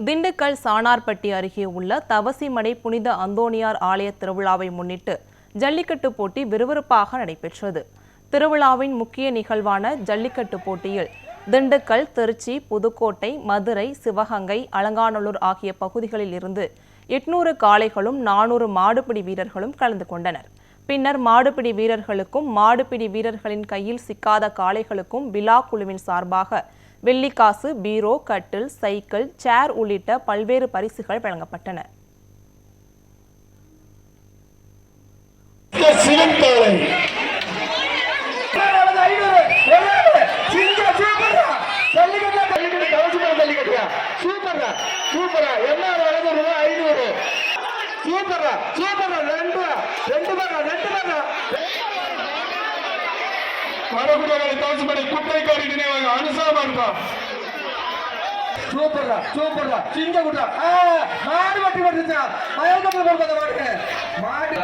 திண்டுக்கல் சாணார்பட்டி அருகே உள்ள தவசிமடை புனித அந்தோணியார் ஆலய திருவிழாவை முன்னிட்டு ஜல்லிக்கட்டு போட்டி விறுவிறுப்பாக நடைபெற்றது. திருவிழாவின் முக்கிய நிகழ்வான ஜல்லிக்கட்டு போட்டியில் திண்டுக்கல், திருச்சி, புதுக்கோட்டை, மதுரை, சிவகங்கை, அலங்காநல்லூர் ஆகிய பகுதிகளில் இருந்து 800 காளைகளும் 400 மாடுபிடி வீரர்களும் கலந்து கொண்டனர். பின்னர் மாடுபிடி வீரர்களுக்கும் மாடுபிடி வீரர்களின் கையில் சிக்காத காளைகளுக்கும் விழா குழுவின் சார்பாக வெள்ளிக்காசு, பீரோ, கட்டில், சைக்கிள், சேர் உள்ளிட்ட பல்வேறு பரிசுகள் வழங்கப்பட்டன. மாடு